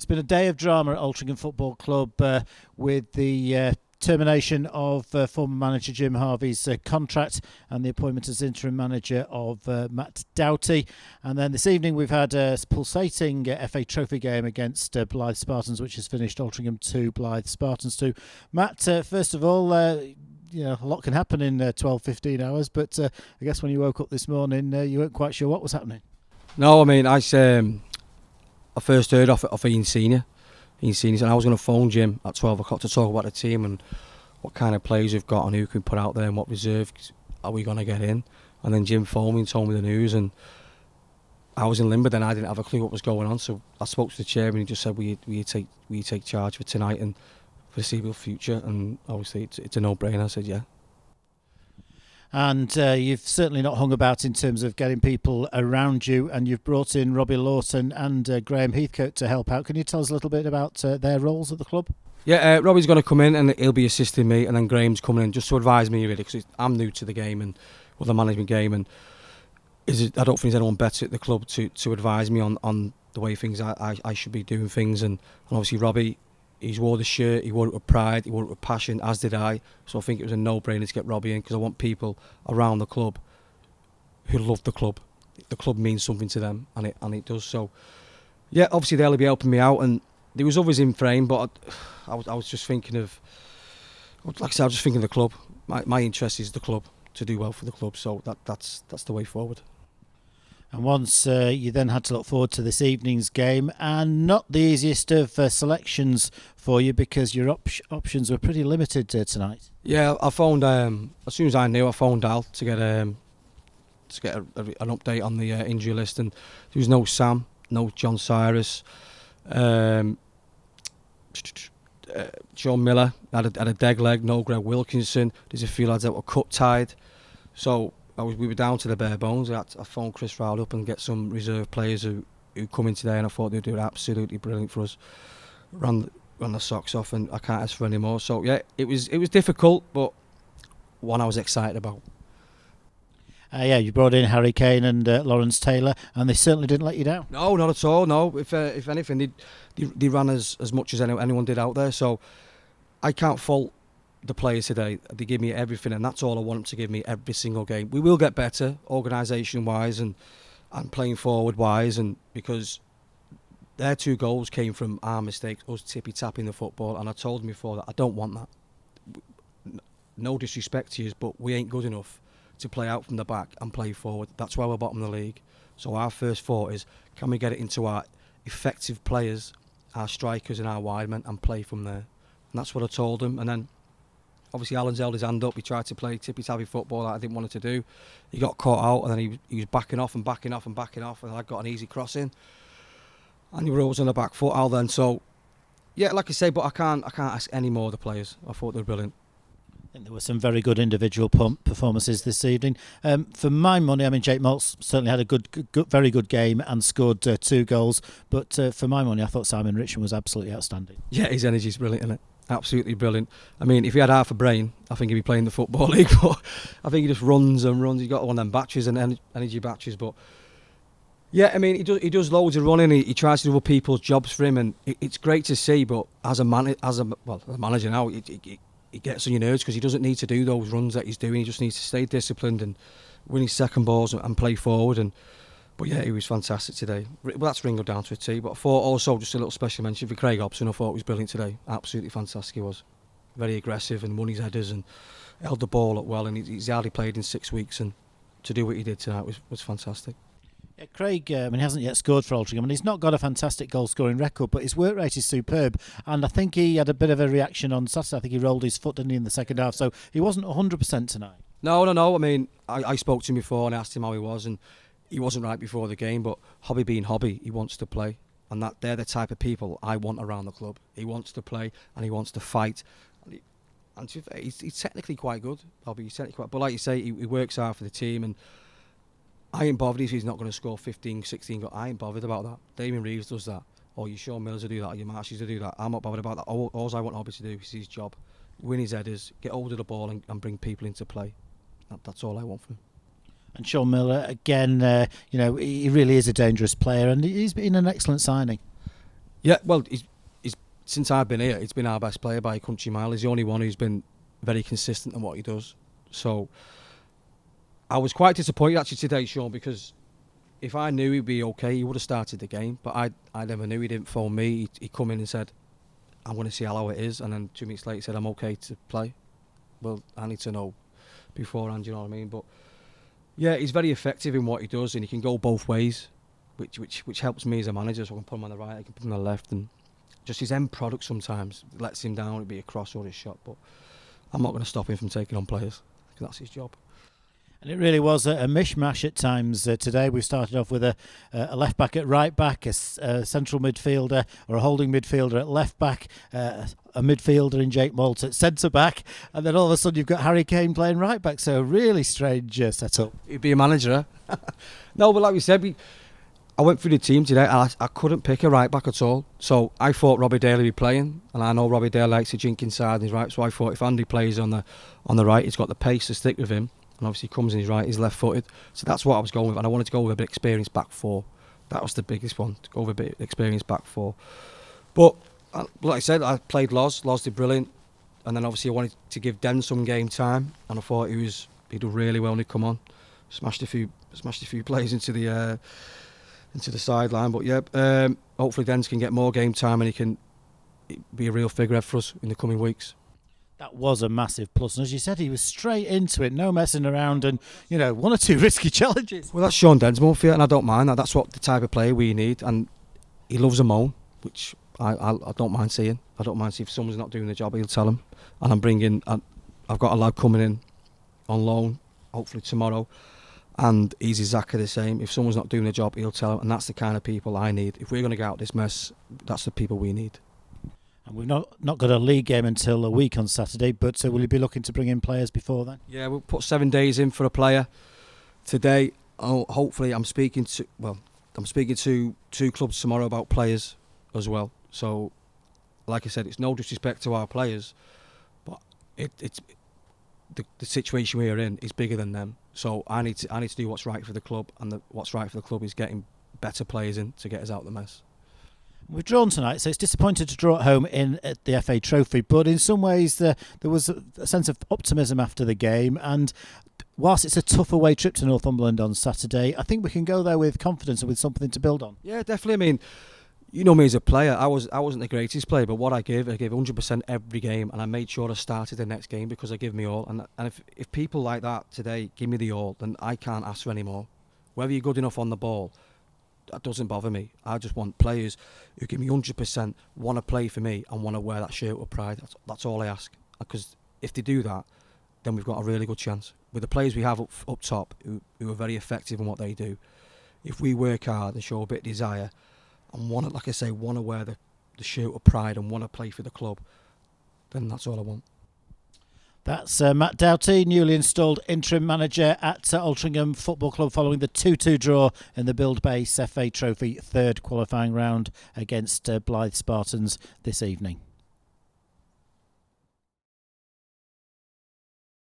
It's been a day of drama at Altrincham Football Club with the termination of former manager Jim Harvey's contract and the appointment as interim manager of Matt Doughty. And then this evening we've had a pulsating FA Trophy game against Blyth Spartans, which has finished Altrincham 2, Blyth Spartans 2. Matt, first of all, a lot can happen in 12-15 hours, but I guess when you woke up this morning, you weren't quite sure what was happening. No, I mean, I first heard off Ian Senior, and I was going to phone Jim at 12 o'clock to talk about the team and what kind of players we've got and who can put out there and what reserves are we going to get in. And then Jim phoned me and told me the news, and I was in limbo then. I didn't have a clue what was going on, so I spoke to the chairman and he just said, will you take charge for tonight and for the foreseeable future? And obviously it's a no-brainer. I said yeah. And you've certainly not hung about in terms of getting people around you, and you've brought in Robbie Lawson and Graham Heathcote to help out. Can you tell us a little bit about their roles at the club? Yeah, Robbie's going to come in and he'll be assisting me, and then Graham's coming in just to advise me, really, because I'm new to the game and the management game, and I don't think there's anyone better at the club to advise me on the way things I should be doing things. And obviously Robbie, he's wore the shirt, he wore it with pride, he wore it with passion, as did I. So I think it was a no-brainer to get Robbie in, because I want people around the club who love the club. The club means something to them, and it does. So, yeah, obviously they'll be helping me out, and there was others in frame, but I was just thinking of, like I said, I was just thinking of the club. My interest is the club, to do well for the club, so that's the way forward. And once you then had to look forward to this evening's game, and not the easiest of selections for you, because your options were pretty limited tonight. Yeah, I phoned as soon as I knew. I phoned Al to get an update on the injury list, and there was no Sam, no John Cyrus, Sean Miller had a dead leg, no Greg Wilkinson. There's a few lads that were cut tied, so we were down to the bare bones. I phoned Chris Rowley up and get some reserve players who come in today, and I thought they'd do absolutely brilliant for us. Ran the socks off, and I can't ask for any more. So yeah, it was difficult, but one I was excited about. Yeah, you brought in Harry Kane and Lawrence Taylor, and they certainly didn't let you down. No, not at all. No, if anything, they ran as much as anyone did out there. So I can't fault the players today. They give me everything, and that's all I want them to give me every single game. We will get better organisation wise and playing forward wise, and because their 2 goals came from our mistakes, us tippy tapping the football, and I told them before that I don't want that. No disrespect to you, but we ain't good enough to play out from the back and play forward. That's why we're bottom of the league. So our first thought is, can we get it into our effective players, our strikers and our wide men, and play from there? And that's what I told them. And then obviously Alan's held his hand up. He tried to play tippy-tappy football that I didn't want it to do. He got caught out, and then he was backing off, and I got an easy crossing, and he rose on the back foot, Al, then. So yeah, like I say, but I can't ask any more of the players. I thought they were brilliant. I think there were some very good individual performances this evening. For my money, I mean, Jake Maltz certainly had a very good game and scored 2 goals. But for my money, I thought Simon Richmond was absolutely outstanding. Yeah, his energy's brilliant, isn't it? Absolutely brilliant. I mean, if he had half a brain, I think he'd be playing the Football League. But I think he just runs and runs. He's got one of them batteries and energy batteries. But yeah, I mean, he does loads of running. He tries to do other people's jobs for him, and it's great to see. But as a manager now, it gets on your nerves, because he doesn't need to do those runs that he's doing. He just needs to stay disciplined and win his second balls and play forward. But yeah, he was fantastic today. Well, that's Ringo down to a T. But I thought also just a little special mention for Craig Hobson. I thought he was brilliant today. Absolutely fantastic he was. Very aggressive and won his headers and held the ball up well. And he's hardly played in 6 weeks, and to do what he did tonight was fantastic. Yeah, Craig, he hasn't yet scored for Altrincham, and he's not got a fantastic goal-scoring record, but his work rate is superb. And I think he had a bit of a reaction on Saturday. I think he rolled his foot, didn't he, in the second half? So he wasn't 100% tonight. No. I mean, I spoke to him before and asked him how he was, and he wasn't right before the game. But Hobby being Hobby, he wants to play, and they're the type of people I want around the club. He wants to play and he wants to fight. And he's technically quite good. He's technically quite, but like you say, he works hard for the team, and I ain't bothered if he's not going to score 15, 16 goals. I ain't bothered about that. Damien Reeves does that, or your Sean Millers will do that, or your Marshes will do that. I'm not bothered about that. All I want Hobby to do is his job, win his headers, get hold of the ball and bring people into play. That's all I want from him. And Sean Miller, again, he really is a dangerous player, and he's been an excellent signing. Yeah, well, he's since I've been here, he's been our best player by a country mile. He's the only one who's been very consistent in what he does. So I was quite disappointed actually today, Sean, because if I knew he'd be okay, he would have started the game. But I never knew. He didn't phone me. He come in and said, "I'm going to see how it is," and then 2 minutes later he said, "I'm okay to play." Well, I need to know beforehand, you know what I mean? But yeah, he's very effective in what he does, and he can go both ways, which helps me as a manager. So I can put him on the right, I can put him on the left, and just his end product sometimes lets him down. It'd be a cross or a shot, but I'm not going to stop him from taking on players, because that's his job. And it really was a mishmash at times today. We started off with a left back at right back, a central midfielder or a holding midfielder at left back, a midfielder in Jake Malt at centre back, and then all of a sudden you've got Harry Kane playing right back. So a really strange setup. He'd be a manager. No, but like we said, I went through the team today and I couldn't pick a right back at all. So I thought Robbie Dale would be playing, and I know Robbie Dale likes to jink inside and he's right. So I thought if Andy plays on the right, he's got the pace to stick with him. And obviously he comes in his right, he's left-footed. So that's what I was going with. And I wanted to go with a bit experienced back four. That was the biggest one, to go with a bit experienced back four. But like I said, I played Loz. Loz did brilliant. And then obviously I wanted to give Den some game time. And I thought he'd do really well when he'd come on. Smashed a few players into the sideline. But yeah, hopefully Dens can get more game time and he can be a real figurehead for us in the coming weeks. That was a massive plus, and as you said, he was straight into it, no messing around, and one or two risky challenges. Well, that's Sean Densmore for you, and I don't mind that. That's what the type of player we need, and he loves a moan, which I don't mind seeing. I don't mind seeing if someone's not doing the job, he'll tell him. And I've got a lad coming in on loan, hopefully tomorrow, and he's exactly the same. If someone's not doing the job, he'll tell him, and that's the kind of people I need. If we're going to get out of this mess, that's the people we need. And we've not got a league game until a week on Saturday, but will you be looking to bring in players before then? Yeah, we'll put 7 days in for a player. Today, hopefully I'm speaking to 2 clubs tomorrow about players as well. So, like I said, it's no disrespect to our players, but it's the situation we are in is bigger than them. So I need to do what's right for the club, and what's right for the club is getting better players in to get us out of the mess. We've drawn tonight, so it's disappointing to draw at home at the FA Trophy, but in some ways there was a sense of optimism after the game, and whilst it's a tough away trip to Northumberland on Saturday, I think we can go there with confidence and with something to build on. Yeah, definitely. I mean, you know me as a player, I wasn't the greatest player, but what I gave 100% every game, and I made sure I started the next game because I give me all. And if people like that today give me the all, then I can't ask for any more. Whether you're good enough on the ball, that doesn't bother me. I just want players who give me 100%, want to play for me and want to wear that shirt with pride. That's all I ask. Because if they do that, then we've got a really good chance. With the players we have up top, who are very effective in what they do, if we work hard and show a bit of desire and want to, like I say, want to wear the shirt with pride and want to play for the club, then that's all I want. That's Matt Doughty, newly installed interim manager at Altrincham Football Club following the 2-2 draw in the Build Base FA Trophy third qualifying round against Blyth Spartans this evening.